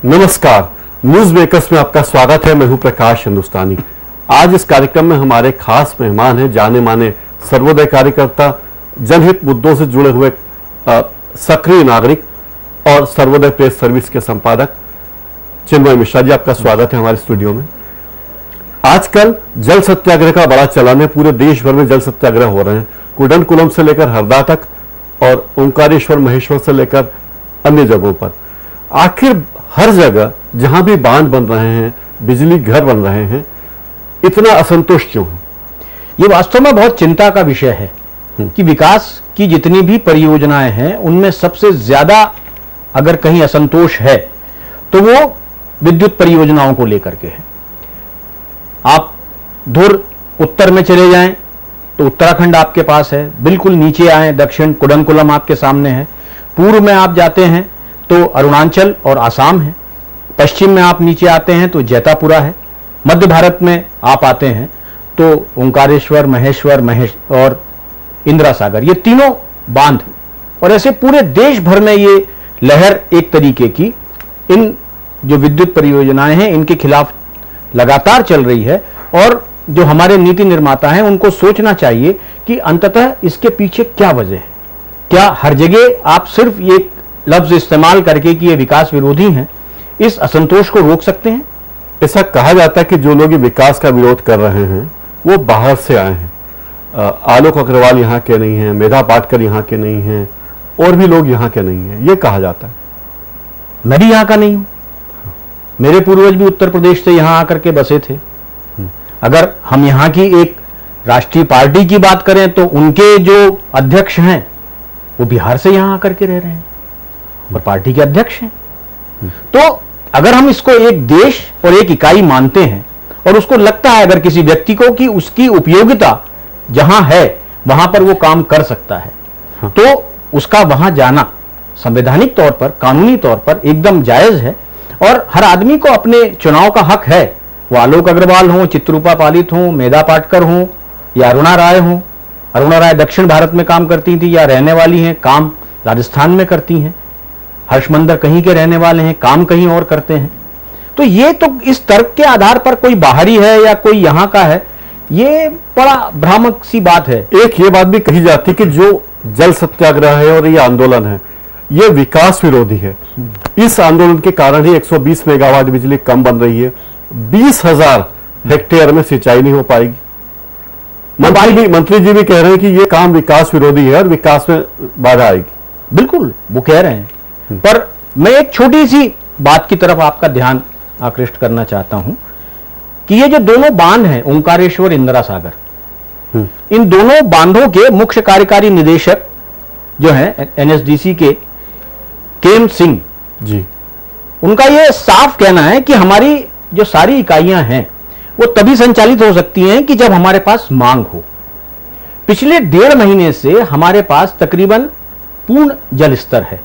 नमस्कार, news makers में आपका स्वागत है। मैं हूं प्रकाश हिंदुस्तानी। आज इस कार्यक्रम में हमारे खास मेहमान हैं जाने माने सर्वोदय कार्यकर्ता, जनहित मुद्दों से जुड़े हुए सक्रिय नागरिक और सर्वोदय प्रेस सर्विस के संपादक चिन्मय मिश्रा जी। आपका स्वागत है हमारे स्टूडियो में। आजकल जल सत्याग्रह का बड़ा चलन है, पूरे देश भर में जल सत्याग्रह हो रहे हैं, कुडनकुलम से लेकर हरदा तक और ओंकारेश्वर महेश्वर से लेकर अन्य जगहों पर। आखिर हर जगह जहां भी बांध बन रहे हैं, बिजली घर बन रहे हैं, इतना असंतोष क्यों है? ये वास्तव में बहुत चिंता का विषय है कि विकास की जितनी भी परियोजनाएं हैं उनमें सबसे ज्यादा अगर कहीं असंतोष है तो वो विद्युत परियोजनाओं को लेकर के है। आप दूर उत्तर में चले जाएं तो उत्तराखंड आपके पास है, बिल्कुल नीचे आए दक्षिण कुडनकुलम आपके सामने है, पूर्व में आप जाते हैं तो अरुणाचल और आसाम है, पश्चिम में आप नीचे आते हैं तो जैतापुरा है, मध्य भारत में आप आते हैं तो ओंकारेश्वर महेश्वर और इंदिरा सागर, ये तीनों बांध। और ऐसे पूरे देश भर में ये लहर एक तरीके की इन जो विद्युत परियोजनाएं हैं इनके खिलाफ लगातार चल रही है। और जो हमारे नीति निर्माता हैं उनको सोचना चाहिए कि अंततः इसके पीछे क्या वजह है। क्या हर जगह आप सिर्फ ये लफ्ज इस्तेमाल करके कि ये विकास विरोधी हैं इस असंतोष को रोक सकते हैं? ऐसा कहा जाता है कि जो लोग विकास का विरोध कर रहे हैं वो बाहर से आए हैं। आलोक अग्रवाल यहाँ के नहीं हैं, मेधा पाटकर यहाँ के नहीं हैं, और भी लोग यहाँ के नहीं हैं, ये कहा जाता है। मैं भी यहाँ का नहीं हूं, मेरे पूर्वज भी उत्तर प्रदेश से यहाँ आकर के बसे थे। अगर हम यहाँ की एक राष्ट्रीय पार्टी की बात करें तो उनके जो अध्यक्ष हैं वो बिहार से यहाँ आकर के रह रहे हैं और पार्टी के अध्यक्ष हैं। तो अगर हम इसको एक देश और एक इकाई मानते हैं और उसको लगता है अगर किसी व्यक्ति को कि उसकी उपयोगिता जहां है वहां पर वो काम कर सकता है, तो उसका वहां जाना संवैधानिक तौर पर, कानूनी तौर पर एकदम जायज है। और हर आदमी को अपने चुनाव का हक है, वो आलोक अग्रवाल हो, चित्रूपा पालित हो, मेधा पाटकर हो या अरुणा राय हो। अरुणा राय दक्षिण भारत में काम करती थी या रहने वाली हैं, काम राजस्थान में करती हैं। हर्षमंदर कहीं के रहने वाले हैं, काम कहीं और करते हैं। तो ये तो इस तर्क के आधार पर कोई बाहरी है या कोई यहां का है, ये बड़ा भ्रामक सी बात है। एक ये बात भी कही जाती है कि जो जल सत्याग्रह है और ये आंदोलन है ये विकास विरोधी है। इस आंदोलन के कारण ही 120 मेगावाट बिजली कम बन रही है, 20,000 हेक्टेयर में सिंचाई नहीं हो पाएगी। मंत्री जी भी कह रहे हैं कि ये काम विकास विरोधी है और विकास में बाधा आएगी। बिल्कुल वो कह रहे हैं, पर मैं एक छोटी सी बात की तरफ आपका ध्यान आकृष्ट करना चाहता हूं कि ये जो दोनों बांध हैं ओंकारेश्वर इंदिरा सागर, इन दोनों बांधों के मुख्य कार्यकारी निदेशक जो हैं एनएसडीसी के केएम सिंह जी, उनका ये साफ कहना है कि हमारी जो सारी इकाइयां हैं वो तभी संचालित हो सकती हैं कि जब हमारे पास मांग हो। पिछले 1.5 महीने से हमारे पास तकरीबन पूर्ण जल स्तर है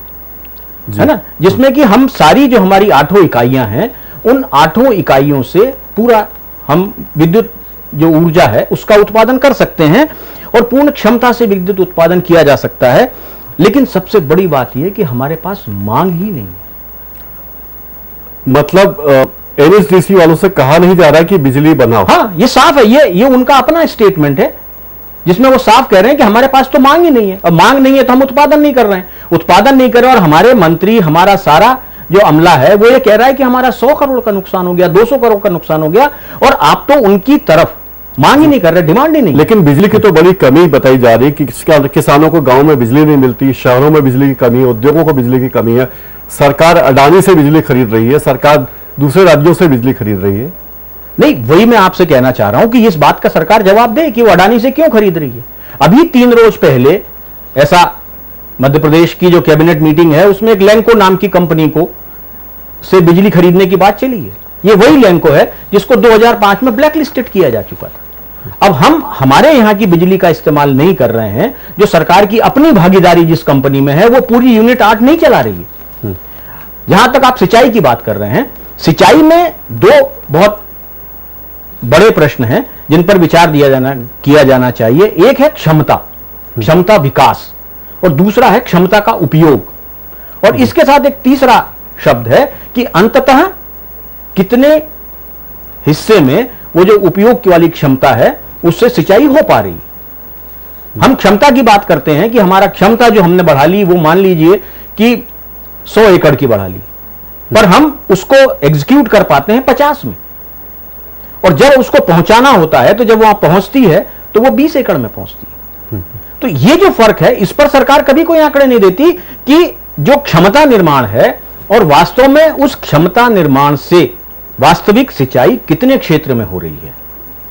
ना, जिसमें कि हम सारी जो हमारी 8 इकाइयां हैं उन 8 इकाइयों से पूरा हम विद्युत जो ऊर्जा है उसका उत्पादन कर सकते हैं और पूर्ण क्षमता से विद्युत उत्पादन किया जा सकता है। लेकिन सबसे बड़ी बात यह कि हमारे पास मांग ही नहीं है। मतलब एनएसडीसी वालों से कहा नहीं जा रहा है कि बिजली बनाओ। हाँ, ये साफ है, ये उनका अपना स्टेटमेंट है जिसमें वो साफ कह रहे हैं कि हमारे पास तो मांग ही नहीं है। अब मांग नहीं है तो हम उत्पादन नहीं कर रहे हैं, उत्पादन नहीं कर रहे। और हमारे मंत्री, हमारा सारा जो अमला है वो ये कह रहा है कि हमारा 100 करोड़ का नुकसान हो गया, 200 करोड़ का नुकसान हो गया, और आप तो उनकी तरफ मांग ही नहीं कर रहे, डिमांड ही नहीं। लेकिन बिजली की तो बड़ी कमी बताई जा रही है कि किसानों को गांव में बिजली नहीं मिलती, शहरों में बिजली की कमी है, उद्योगों को बिजली की कमी है। सरकार अडानी से बिजली खरीद रही है, सरकार दूसरे राज्यों से बिजली खरीद रही है। नहीं, वही मैं आपसे कहना चाह रहा हूं कि इस बात का सरकार जवाब दे कि वो अडानी से क्यों खरीद रही है। अभी 3 रोज पहले ऐसा मध्य प्रदेश की जो कैबिनेट मीटिंग है उसमें एक लैंको नाम की कंपनी को से बिजली खरीदने की बात चली है। ये वही लैंको है जिसको 2005 में ब्लैक लिस्टेड किया जा चुका था। अब हम हमारे यहां की बिजली का इस्तेमाल नहीं कर रहे हैं, जो सरकार की अपनी भागीदारी जिस कंपनी में है वो पूरी यूनिट 8 नहीं चला रही है। जहां तक आप सिंचाई की बात कर रहे हैं, सिंचाई में 2 बहुत बड़े प्रश्न हैं जिन पर विचार किया जाना चाहिए। एक है क्षमता विकास, और दूसरा है क्षमता का उपयोग। और इसके साथ एक तीसरा शब्द है कि अंततः कितने हिस्से में वो जो उपयोग वाली क्षमता है उससे सिंचाई हो पा रही है। हम क्षमता की बात करते हैं कि हमारा क्षमता जो हमने बढ़ा ली वो मान लीजिए कि 100 एकड़ की बढ़ा ली, पर हम उसको एग्जीक्यूट कर पाते हैं 50 में, और जब उसको पहुंचाना होता है तो जब वहां पहुंचती है तो वो 20 एकड़ में पहुंचती है। तो ये जो फर्क है इस पर सरकार कभी कोई आंकड़े नहीं देती कि जो क्षमता निर्माण है और वास्तव में उस क्षमता निर्माण से वास्तविक सिंचाई कितने क्षेत्र में हो रही है,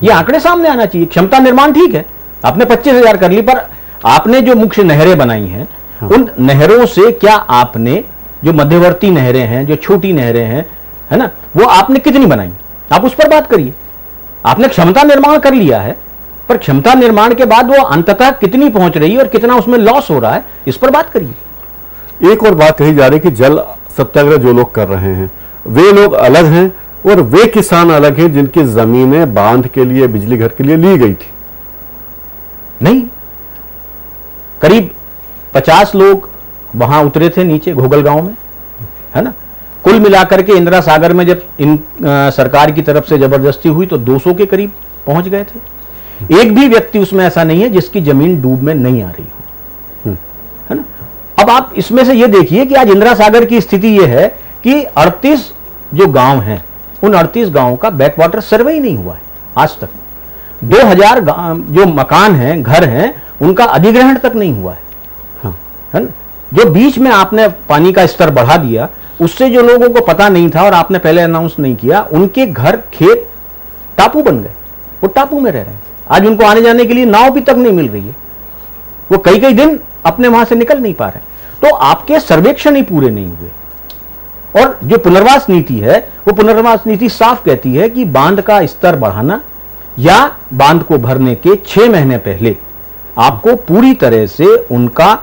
ये आंकड़े सामने आना चाहिए। क्षमता निर्माण ठीक है, आपने 25,000 कर ली, पर आपने जो मुख्य नहरें बनाई हैं उन नहरों से क्या आपने जो मध्यवर्ती नहरें हैं, जो छोटी नहरें हैं, है ना, वो आपने कितनी बनाई, आप उस पर बात करिए। आपने क्षमता निर्माण कर लिया है, पर क्षमता निर्माण के बाद वो अंततः कितनी पहुंच रही है और कितना उसमें लॉस हो रहा है, इस पर बात करिए। एक और बात कही जा रही है कि जल सत्याग्रह जो लोग कर रहे हैं वे लोग अलग हैं और वे किसान अलग हैं जिनकी जमीनें बांध के लिए, बिजली घर के लिए ली गई थी। नहीं, करीब 50 लोग वहां उतरे थे नीचे घोगल गांव में, है ना। कुल मिलाकर के इंदिरा सागर में जब इन सरकार की तरफ से जबरदस्ती हुई तो 200 के करीब पहुंच गए थे। एक भी व्यक्ति उसमें ऐसा नहीं है जिसकी जमीन डूब में नहीं आ रही हो, है ना। अब आप इसमें से ये देखिए कि आज इंदिरा सागर की स्थिति ये है कि 38 जो गांव हैं उन 38 गांवों का बैकवाटर सर्वे ही नहीं हुआ है आज तक। 2000 जो मकान हैं, घर हैं, उनका अधिग्रहण तक नहीं हुआ है, है ना। जो बीच में आपने पानी का स्तर बढ़ा दिया उससे जो लोगों को पता नहीं था और आपने पहले अनाउंस नहीं किया, उनके घर खेत टापू बन गए, वो टापू में रह रहे हैं। आज उनको आने जाने के लिए नाव भी तक नहीं मिल रही है, वो कई कई दिन अपने वहां से निकल नहीं पा रहे। तो आपके सर्वेक्षण ही पूरे नहीं हुए। और जो पुनर्वास नीति है वो पुनर्वास नीति साफ कहती है कि बांध का स्तर बढ़ाना या बांध को भरने के 6 महीने पहले आपको पूरी तरह से उनका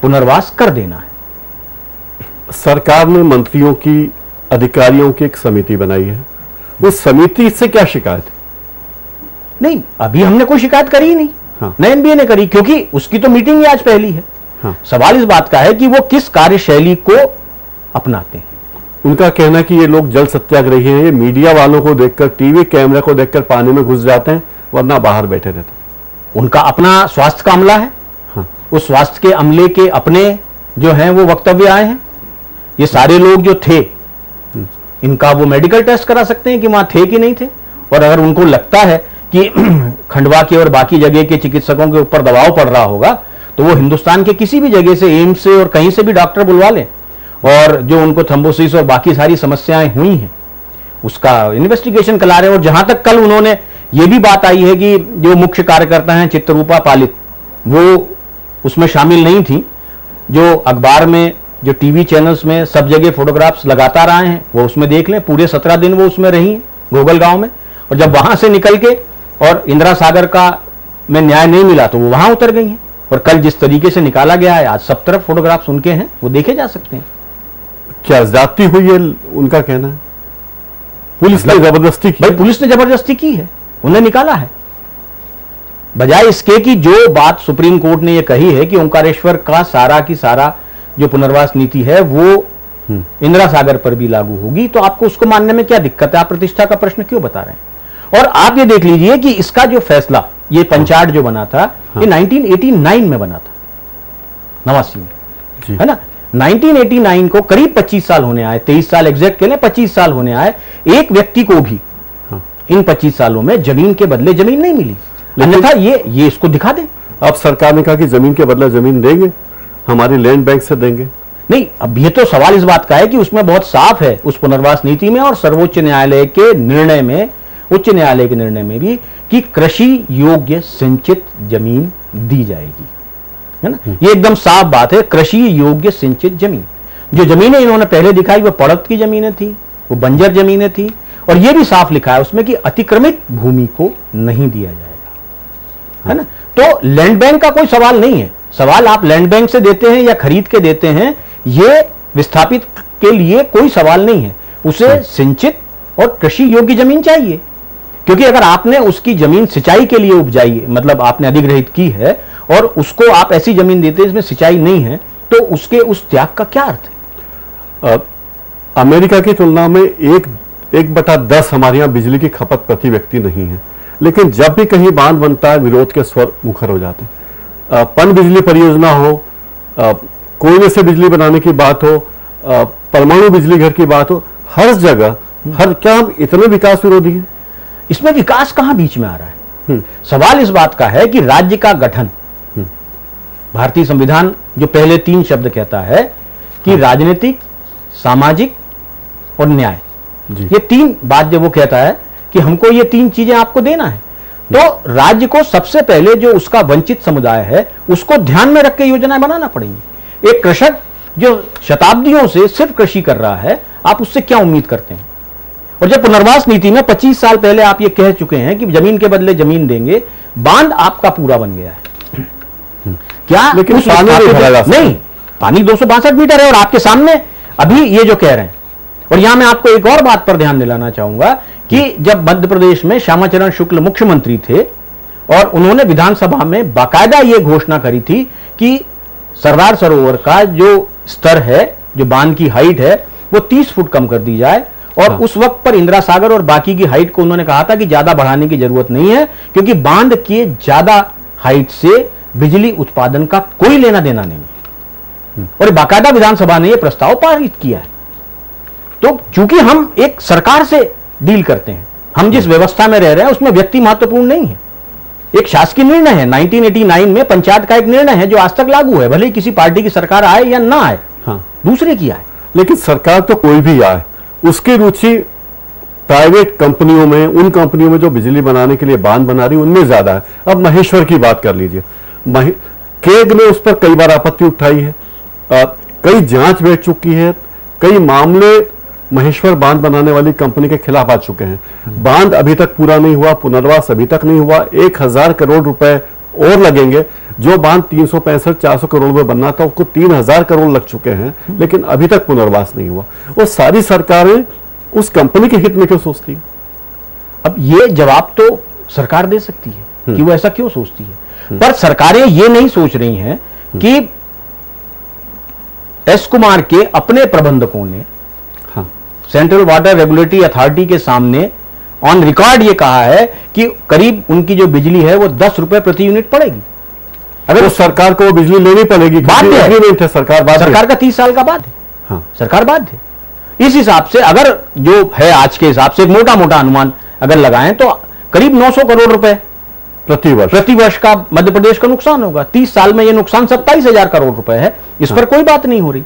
पुनर्वास कर देना है। सरकार ने मंत्रियों की, अधिकारियों की एक समिति बनाई है, उस समिति से क्या शिकायत है? नहीं, अभी हमने कोई शिकायत करी ही नहीं। हाँ। न एनबीए ने करी, क्योंकि उसकी तो मीटिंग ही आज पहली है। हाँ। सवाल इस बात का है कि वो किस कार्यशैली को अपनाते हैं। उनका कहना है कि ये लोग जल सत्याग्रही हैं, ये मीडिया वालों को देखकर, टीवी कैमरा को देखकर पानी में घुस जाते हैं, वरना बाहर बैठे रहते हैं। उनका अपना स्वास्थ्य का अमला है। हाँ। उस स्वास्थ्य के अमले के अपने जो हैं वो वक्तव्य आए हैं। ये सारे लोग जो थे इनका वो मेडिकल टेस्ट करा सकते हैं कि वहां थे कि नहीं थे, और अगर उनको लगता है कि खंडवा के और बाकी जगह के चिकित्सकों के ऊपर दबाव पड़ रहा होगा तो वो हिंदुस्तान के किसी भी जगह से, एम्स से और कहीं से भी डॉक्टर बुलवा लें, और जो उनको थ्रोम्बोसिस और बाकी सारी समस्याएं हुई हैं उसका इन्वेस्टिगेशन करा रहे हैं। और जहां तक कल उन्होंने ये भी बात आई है कि जो मुख्य कार्यकर्ता हैं चित्ररूपा पालित, वो उसमें शामिल नहीं थी। जो अखबार में, जो टीवी चैनल्स में सब जगह फोटोग्राफ्स लगातार आए हैं वो उसमें देख लें। पूरे 17 दिन वो उसमें रही हैं घोगल गांव में, और जब वहां से निकल के और इंदिरा सागर का में न्याय नहीं मिला तो वो वहां उतर गई हैं। और कल जिस तरीके से निकाला गया है, आज सब तरफ फोटोग्राफ्स उनके हैं, वो देखे जा सकते हैं। क्या ज्यादती हुई है उनका कहना है? पुलिस ने जबरदस्ती की? भाई पुलिस ने जबरदस्ती की है, उन्हें निकाला है, बजाय इसके कि जो बात सुप्रीम कोर्ट ने ये कही है कि ओंकारेश्वर का सारा की सारा जो पुनर्वास नीति है वो इंदिरा सागर पर भी लागू होगी, तो आपको उसको मानने में क्या दिक्कत है? आप प्रतिष्ठा का प्रश्न क्यों बता रहे हैं? और आप ये देख लीजिए कि इसका जो फैसला, ये पंचायत जो बना था, ये 1989 में बना था, 89 में, है ना। 1989 को करीब 25 साल होने आए, 23 साल एग्जैक्ट के लिए 25 साल होने आए। एक व्यक्ति को भी इन 25 सालों में जमीन के बदले जमीन नहीं मिली। अन्यथा ये इसको दिखा दें। अब सरकार ने कहा कि जमीन के बदले जमीन देंगे, हमारी लैंड बैंक से देंगे। नहीं, अब ये तो सवाल इस बात का है कि उसमें बहुत साफ है उस पुनर्वास नीति में और सर्वोच्च न्यायालय के निर्णय में, उच्च न्यायालय के निर्णय में भी, कि कृषि योग्य सिंचित जमीन दी जाएगी, है ना। ये एकदम साफ बात है, कृषि योग्य सिंचित जमीन। जो जमीनें इन्होंने पहले दिखाई वो पड़त की जमीनें थी, वो बंजर जमीनें थी, और ये भी साफ लिखा है उसमें कि अतिक्रमित भूमि को नहीं दिया जाएगा, है ना। तो लैंड बैंक का कोई सवाल नहीं है। सवाल आप लैंड बैंक से देते हैं या खरीद के देते हैं, ये विस्थापित के लिए कोई सवाल नहीं है। उसे सिंचित और कृषि योग्य जमीन चाहिए, क्योंकि अगर आपने उसकी जमीन सिंचाई के लिए उपजाई है, मतलब आपने अधिग्रहित की है, और उसको आप ऐसी जमीन देते हैं जिसमें सिंचाई नहीं है, तो उसके उस त्याग का क्या अर्थ है? अमेरिका की तुलना में 1/10 हमारे यहाँ बिजली की खपत प्रति व्यक्ति नहीं है, लेकिन जब भी कहीं बांध बनता है विरोध के स्वर मुखर हो जाते हैं। पन बिजली परियोजना हो, कोयले से बिजली बनाने की बात हो, परमाणु बिजली घर की बात हो, हर जगह क्या हम इतने विकास विरोधी हैं? इसमें विकास कहां बीच में आ रहा है? सवाल इस बात का है कि राज्य का गठन, भारतीय संविधान जो पहले 3 शब्द कहता है कि राजनीतिक, सामाजिक और न्याय, ये 3 बात जब वो कहता है कि हमको ये 3 चीजें आपको देना है, तो राज्य को सबसे पहले जो उसका वंचित समुदाय है उसको ध्यान में रख के योजनाएं बनाना पड़ेंगी। एक कृषक जो शताब्दियों से सिर्फ कृषि कर रहा है, आप उससे क्या उम्मीद करते हैं? और जब पुनर्वास नीति में 25 साल पहले आप ये कह चुके हैं कि जमीन के बदले जमीन देंगे, बांध आपका पूरा बन गया है, क्या लेकिन नहीं, पानी 262 मीटर है और आपके सामने अभी ये जो कह रहे हैं। और यहां मैं आपको एक और बात पर ध्यान दिलाना चाहूंगा कि जब मध्य प्रदेश में श्यामाचरण शुक्ल मुख्यमंत्री थे और उन्होंने विधानसभा में बाकायदा ये घोषणा करी थी कि सरदार सरोवर का जो स्तर है, जो बांध की हाइट है, वो 30 फुट कम कर दी जाए। और उस वक्त पर इंदिरा सागर और बाकी की हाइट को उन्होंने कहा था कि ज्यादा बढ़ाने की जरूरत नहीं है, क्योंकि बांध के ज्यादा हाइट से बिजली उत्पादन का कोई लेना देना नहीं है। और बाकायदा विधानसभा ने यह प्रस्ताव पारित किया है। तो चूंकि हम एक सरकार से डील करते हैं, हम जिस व्यवस्था में रह रहे हैं उसमें व्यक्ति महत्वपूर्ण नहीं है, एक शासकीय निर्णय है। 1989 में पंचायत का एक निर्णय है जो आज तक लागू है, भले ही किसी पार्टी की सरकार आए या ना आए, दूसरे की आए। लेकिन सरकार तो कोई भी आए, उसकी रुचि प्राइवेट कंपनियों में, उन कंपनियों में जो बिजली बनाने के लिए बांध बना रही उनमें ज्यादा है। अब महेश्वर की बात कर लीजिए, केग ने उस पर कई बार आपत्ति उठाई है, कई जांच बैठ चुकी है, कई मामले महेश्वर बांध बनाने वाली कंपनी के खिलाफ आ चुके हैं। बांध अभी तक पूरा नहीं हुआ, पुनर्वास अभी तक नहीं हुआ। 1000 करोड़ रुपए और लगेंगे। जो बांध 365-400 करोड़ में बनना था उसको 3000 करोड़ लग चुके हैं, लेकिन अभी तक पुनर्वास नहीं हुआ। वो सारी सरकारें उस कंपनी के हित में क्यों सोचती है? अब ये जवाब तो सरकार दे सकती है कि वो ऐसा क्यों सोचती है, पर सरकारें ये नहीं सोच रही हैं कि एस कुमार के अपने प्रबंधकों ने सेंट्रल वाटर रेगुलेटरी अथॉरिटी के सामने ऑन रिकॉर्ड ये कहा है कि करीब उनकी जो बिजली है वो 10 रुपए प्रति यूनिट पड़ेगी। अगर तो सरकार को वो बिजली लेनी पड़ेगी, बाध्य है, सरकार का 30 साल का बाद है। हाँ। सरकार बाध्य है। इस हिसाब से अगर जो है आज के हिसाब से मोटा मोटा अनुमान अगर लगाएं तो करीब 900 करोड़ रुपए प्रति वर्ष का मध्य प्रदेश का नुकसान होगा। 30 साल में यह नुकसान 27,000 करोड़ रुपए है। इस पर कोई बात नहीं हो रही।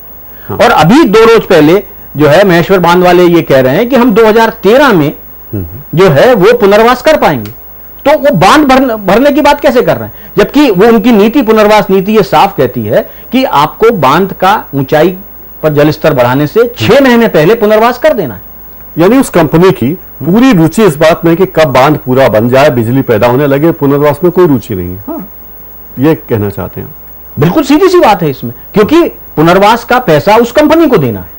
और अभी 2 रोज पहले जो है महेश्वर बांध वाले ये कह रहे हैं कि हम 2013 में जो है वो पुनर्वास कर पाएंगे। तो वो बांध भरने की बात कैसे कर रहे हैं, जबकि वो उनकी नीति, पुनर्वास नीति, ये साफ कहती है कि आपको बांध का ऊंचाई पर जल स्तर बढ़ाने से 6 महीने पहले पुनर्वास कर देना है। यानी उस कंपनी की पूरी रुचि इस बात में कि कब बांध पूरा बन जाए, बिजली पैदा होने लगे, पुनर्वास में कोई रुचि नहीं है। ये कहना चाहते हैं। बिल्कुल सीधी सी बात है इसमें, क्योंकि पुनर्वास का पैसा उस कंपनी को देना है।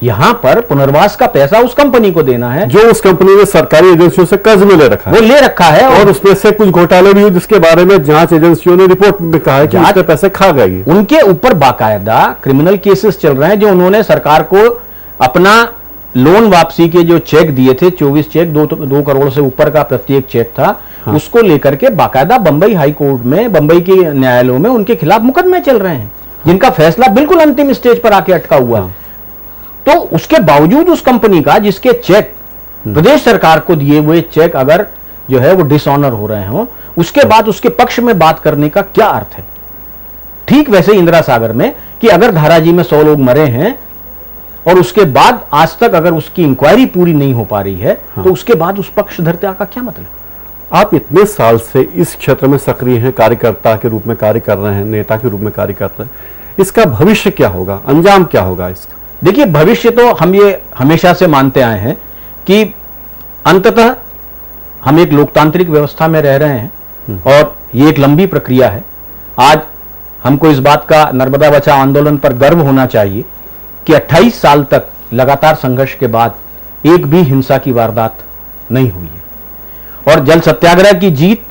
यहां पर पुनर्वास का पैसा उस कंपनी को देना है जो उस कंपनी ने सरकारी एजेंसियों से कर्ज में ले रखा है। वो ले रखा है और उसमें से कुछ घोटाले भी हुए जिसके बारे में जांच एजेंसियों ने रिपोर्ट में कहा है कि उसके पैसे खा गई। उनके ऊपर बाकायदा क्रिमिनल केसेस चल रहे हैं। जो उन्होंने सरकार को अपना लोन वापसी के जो चेक दिए थे, 24 चेक, 2 करोड़ से ऊपर का प्रत्येक चेक था, उसको लेकर के बाकायदा बंबई हाई कोर्ट में, बंबई के न्यायालयों में उनके खिलाफ मुकदमे चल रहे हैं, जिनका फैसला बिल्कुल अंतिम स्टेज पर आके अटका हुआ है। तो उसके बावजूद उस कंपनी का, जिसके चेक प्रदेश सरकार को दिए हुए चेक अगर जो है वो डिसऑनर हो रहे हो, उसके बाद उसके पक्ष में बात करने का क्या अर्थ है? ठीक वैसे इंदिरा सागर में कि अगर धाराजी में 100 लोग मरे हैं और उसके बाद आज तक अगर उसकी इंक्वायरी पूरी नहीं हो पा रही है, तो उसके बाद उस पक्षधरता का क्या मतलब? आप इतने साल से इस क्षेत्र में सक्रिय हैं, कार्यकर्ता के रूप में कार्य कर रहे हैं, नेता के रूप में कार्य कर रहे हैं, इसका भविष्य क्या होगा, अंजाम क्या होगा इसका? देखिए, भविष्य तो हम ये हमेशा से मानते आए हैं कि अंततः हम एक लोकतांत्रिक व्यवस्था में रह रहे हैं और ये एक लंबी प्रक्रिया है। आज हमको इस बात का नर्मदा बचाओ आंदोलन पर गर्व होना चाहिए कि 28 साल तक लगातार संघर्ष के बाद एक भी हिंसा की वारदात नहीं हुई है। और जल सत्याग्रह की जीत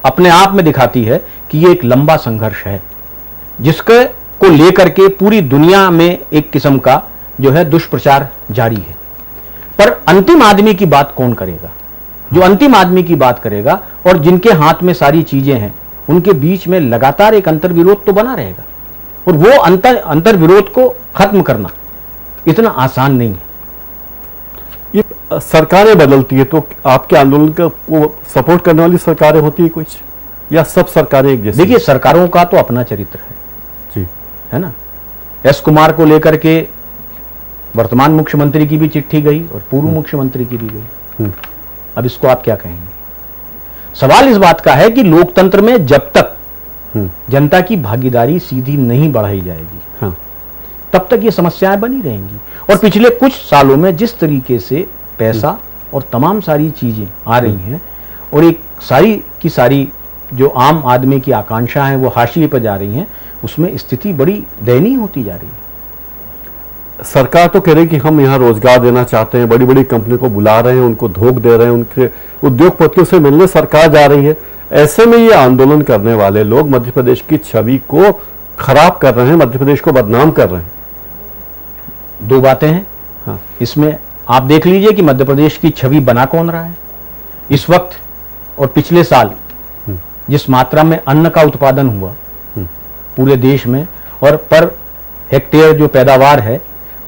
अपने आप में दिखाती है कि ये एक लंबा संघर्ष है, जिसके को लेकर के पूरी दुनिया में एक किस्म का जो है दुष्प्रचार जारी है। पर अंतिम आदमी की बात कौन करेगा? जो अंतिम आदमी की बात करेगा और जिनके हाथ में सारी चीजें हैं, उनके बीच में लगातार एक अंतर्विरोध तो बना रहेगा, और वो अंतर्विरोध को खत्म करना इतना आसान नहीं है। ये सरकारें बदलती है तो आपके आंदोलन को सपोर्ट करने वाली सरकारें होती है कुछ, या सब सरकारें एक जैसी? देखिए, सरकारों का तो अपना चरित्र है जी, है ना। एस कुमार को लेकर के वर्तमान मुख्यमंत्री की भी चिट्ठी गई और पूर्व मुख्यमंत्री की भी गई। अब इसको आप क्या कहेंगे? सवाल इस बात का है कि लोकतंत्र में जब तक जनता की भागीदारी सीधी नहीं बढ़ाई जाएगी, हाँ, तब तक ये समस्याएं बनी रहेंगी। और पिछले कुछ सालों में जिस तरीके से पैसा और तमाम सारी चीजें आ रही हैं और एक सारी की सारी जो आम आदमी की आकांक्षा है वो हाशिए पर जा रही हैं, उसमें स्थिति बड़ी दयनीय होती जा रही है। सरकार तो कह रही कि हम यहाँ रोजगार देना चाहते हैं, बड़ी बड़ी कंपनी को बुला रहे हैं, उनको धोख दे रहे हैं, उनके उद्योगपतियों से मिलने सरकार जा रही है। ऐसे में ये आंदोलन करने वाले लोग मध्य प्रदेश की छवि को खराब कर रहे हैं, मध्य प्रदेश को बदनाम कर रहे हैं। दो बातें हैं हाँ, इसमें। आप देख लीजिए कि मध्य प्रदेश की छवि बना कौन रहा है इस वक्त। और पिछले साल जिस मात्रा में अन्न का उत्पादन हुआ पूरे देश में, और पर हेक्टेयर जो पैदावार है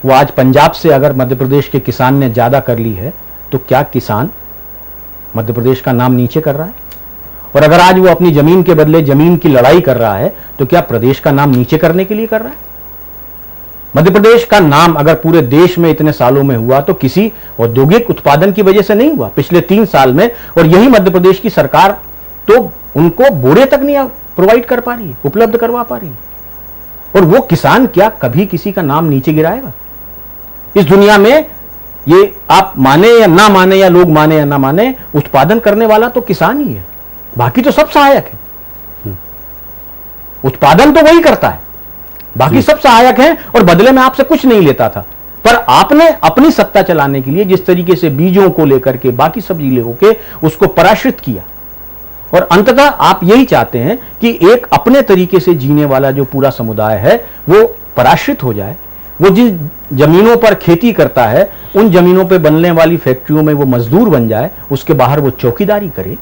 वो आज पंजाब से अगर मध्य प्रदेश के किसान ने ज्यादा कर ली है, तो क्या किसान मध्य प्रदेश का नाम नीचे कर रहा है? और अगर आज वो अपनी जमीन के बदले जमीन की लड़ाई कर रहा है, तो क्या प्रदेश का नाम नीचे करने के लिए कर रहा है? मध्य प्रदेश का नाम अगर पूरे देश में इतने सालों में हुआ तो किसी औद्योगिक उत्पादन की वजह से नहीं हुआ पिछले 3 साल में। और यही मध्य प्रदेश की सरकार तो उनको बोरे तक नहीं प्रोवाइड कर पा रही है, उपलब्ध करवा पा रही है। और वो किसान क्या कभी किसी का नाम नीचे गिराएगा? इस दुनिया में ये आप माने या ना माने, या लोग माने या ना माने, उत्पादन करने वाला तो किसान ही है, बाकी तो सब सहायक है। उत्पादन तो वही करता है, बाकी सब सहायक हैं, और बदले में आपसे कुछ नहीं लेता था। पर आपने अपनी सत्ता चलाने के लिए जिस तरीके से बीजों को लेकर के बाकी सब चीजें होके उसको पराश्रित किया, और अंततः आप यही चाहते हैं कि एक अपने तरीके से जीने वाला जो पूरा समुदाय है वो पराश्रित हो जाए। वो जिस जमीनों पर खेती करता है उन जमीनों पर बनने वाली फैक्ट्रियों में वो मजदूर बन जाए, उसके बाहर वो चौकीदारी करे।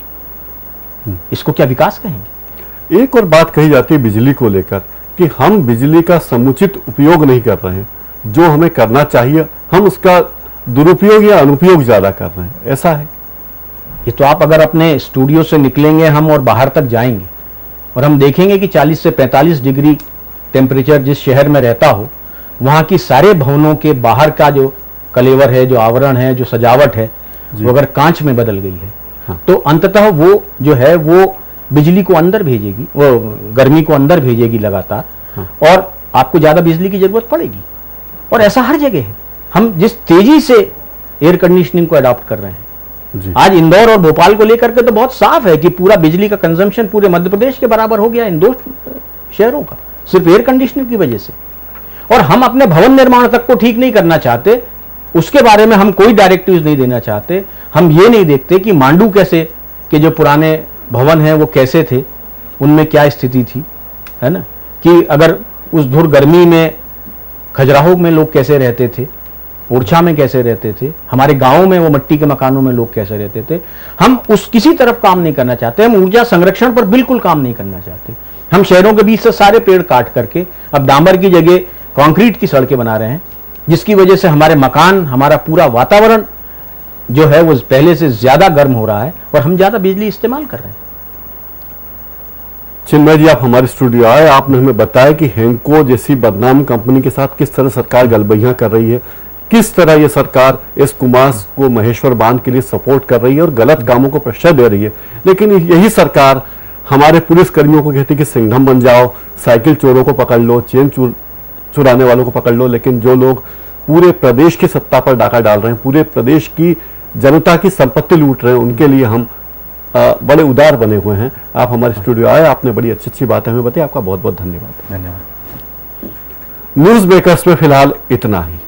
इसको क्या विकास कहेंगे? एक और बात कही जाती है बिजली को लेकर कि हम बिजली का समुचित उपयोग नहीं कर रहे हैं, जो हमें करना चाहिए हम उसका दुरुपयोग या अनुपयोग ज्यादा कर रहे हैं, ऐसा है? ये तो आप अगर अपने स्टूडियो से निकलेंगे हम और बाहर तक जाएंगे और हम देखेंगे कि 40 से 45 डिग्री टेम्परेचर जिस शहर में रहता हो, वहाँ की सारे भवनों के बाहर का जो कलेवर है, जो आवरण है, जो सजावट है, वो अगर कांच में बदल गई है, हाँ, तो अंततः वो जो है वो बिजली को अंदर भेजेगी, वो गर्मी को अंदर भेजेगी लगातार, हाँ, और आपको ज्यादा बिजली की जरूरत पड़ेगी। और ऐसा हर जगह है। हम जिस तेजी से एयर कंडीशनिंग को अडॉप्ट कर रहे हैं, आज इंदौर और भोपाल को लेकर के तो बहुत साफ है कि पूरा बिजली का कंजम्पशन पूरे मध्य प्रदेश के बराबर हो गया इन 2 शहरों का, सिर्फ एयर कंडीशनिंग की वजह से। और हम अपने भवन निर्माण तक को ठीक नहीं करना चाहते, उसके बारे में हम कोई डायरेक्टिव्स नहीं देना चाहते। हम ये नहीं देखते कि मांडू कैसे के जो पुराने भवन हैं वो कैसे थे, उनमें क्या स्थिति थी, है ना, कि अगर उस धुर गर्मी में खजुराहो में लोग कैसे रहते थे, ओरछा में कैसे रहते थे, हमारे गांवों में वो मिट्टी के मकानों में लोग कैसे रहते थे। हम उस किसी तरफ काम नहीं करना चाहते। हम ऊर्जा संरक्षण पर बिल्कुल काम नहीं करना चाहते। हम शहरों के बीच से सारे पेड़ काट करके अब डांबर की जगह कंक्रीट की सड़कें बना रहे हैं, जिसकी वजह से हमारे मकान, हमारा पूरा वातावरण जो है वो पहले से ज्यादा गर्म हो रहा है और हम ज्यादा बिजली इस्तेमाल कर रहे हैं। चिन्मय जी, आप हमारे स्टूडियो आए, आपने हमें बताया कि हेंको जैसी बदनाम कंपनी के साथ किस तरह सरकार गलबैयां कर रही है, किस तरह ये सरकार एस कुमार को महेश्वर बांध के लिए सपोर्ट कर रही है और गलत कामों को प्रेशर दे रही है। लेकिन यही सरकार हमारे पुलिस कर्मियों को कहती है कि सिंघम बन जाओ, साइकिल चोरों को पकड़ लो, चेन चुराने वालों को पकड़ लो। लेकिन जो लोग पूरे प्रदेश की सत्ता पर डाका डाल रहे हैं, पूरे प्रदेश की जनता की संपत्ति लूट रहे हैं, उनके लिए हम बड़े उदार बने हुए हैं। आप हमारे स्टूडियो आए, आपने बड़ी अच्छी अच्छी बातें हमें बताई, आपका बहुत बहुत धन्यवाद। धन्यवाद। न्यूज मेकर्स में फिलहाल इतना ही।